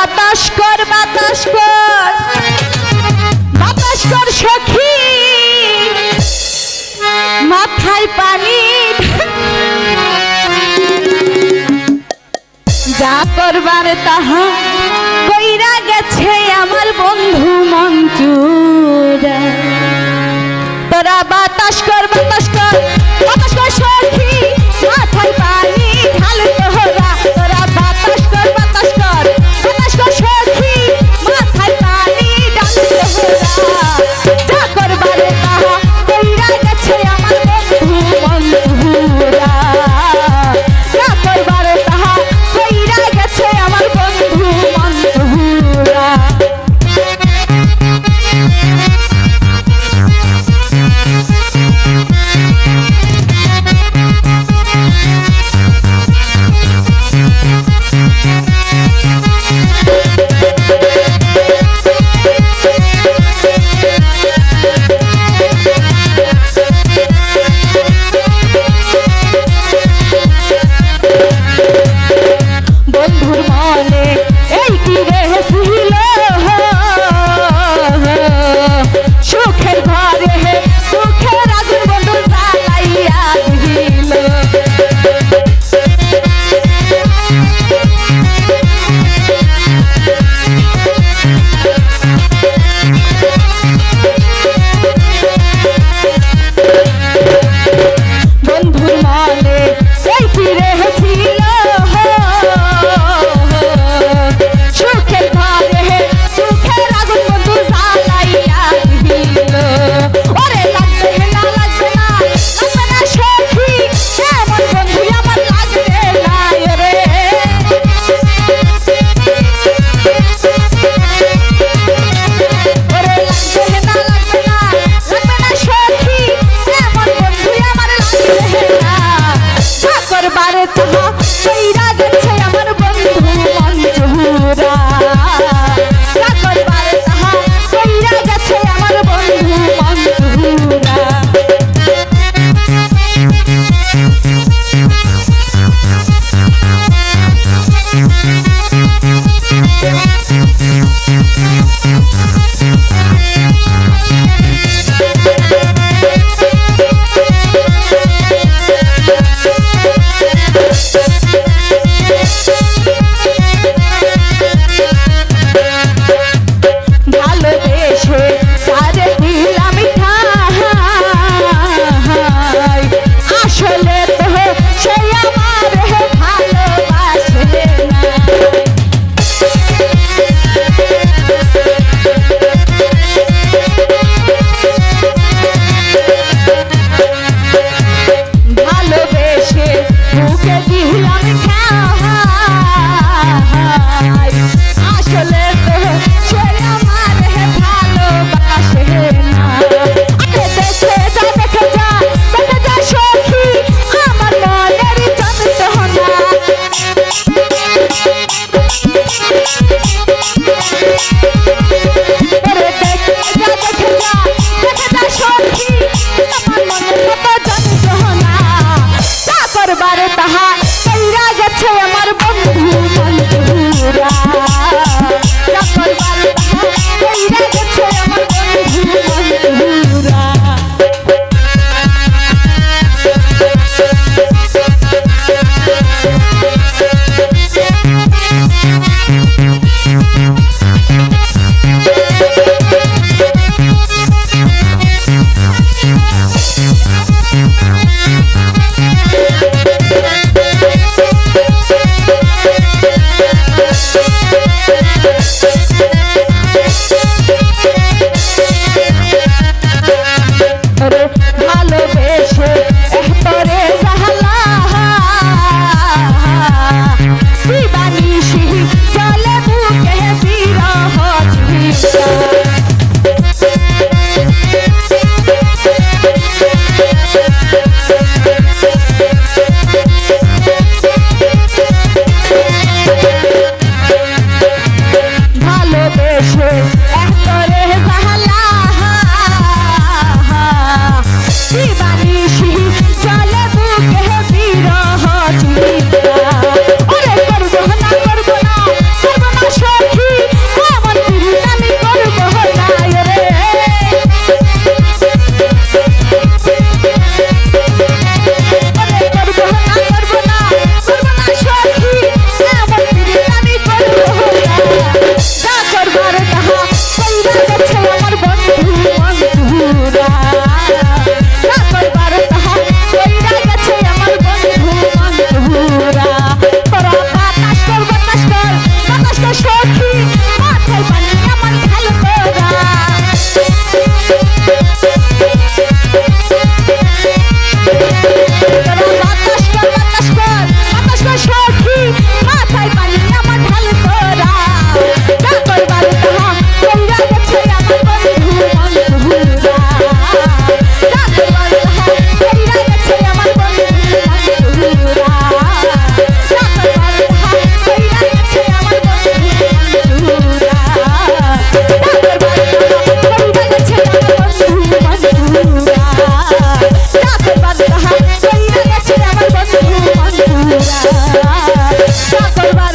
বাতাস কর বাতাস কর বাতাস কর সখী মাথায় পানি যা করবার তাহা কইরা গেছে আমার বন্ধু মঞ্জুরা। তোরা বাতাস কর বাতাস কর বাতাস কর সখী মাথায় পানি ঢাল তোরা। তোরা বাতাস কর বাতাস কর বাতাস কর সখী মাথায় পানি ঢাল তোরা। যা করবার তাহা কইরা গেছে আমার বন্ধু মঞ্জুরা। যা করবার তাহা কইরা গেছে আমার বন্ধু মঞ্জুরা। বন্ধুর মনে এই কি রেছিল সুখের ঘরে সুখের আগুন বন্ধু জ্বালাইয়া দিল। বন্ধুর মনে এই কি রেছিল সুখের ঘরে সুখের আগুন বন্ধু জ্বালাইয়া দিল। ওরে লাগবে না লাগবে না লাগবে না সখী এমন বন্ধু আমার লাগবে না রে। ওরে লাগবে না লাগবে না লাগবে না সখী এমন বন্ধু আমার লাগবে না। যা করবার তাহা কইরা গেছে আমার বন্ধু মঞ্জুরা। যা করবার তাহা কইরা গেছে আমার বন্ধু মঞ্জুরা। ভালোবেসে তারে দিলাম ঠাই আসলে তো সে আমার ভালোবাসে না। ভালোবেসে বুকে দিলাম ঠাই আসলে তো সে আমার ভালোবাসে না। আরে দেখে যা দেখে যা দেখে যা সখী আমার মনের যন্ত্রণা। আরে দেখে যা দেখে যা দেখে যা সখী আমার মনের কত যন্ত্রণা। যা করবার তাহা কইরা গেছে আমার বন্ধু মঞ্জুরা। যা করবার তাহা কইরা গেছে আমার বন্ধু মঞ্জুরা। বন্ধুরা যা করবার তাহা কইরা গেছে আমার বন্ধু বন্ধুরা যা করবার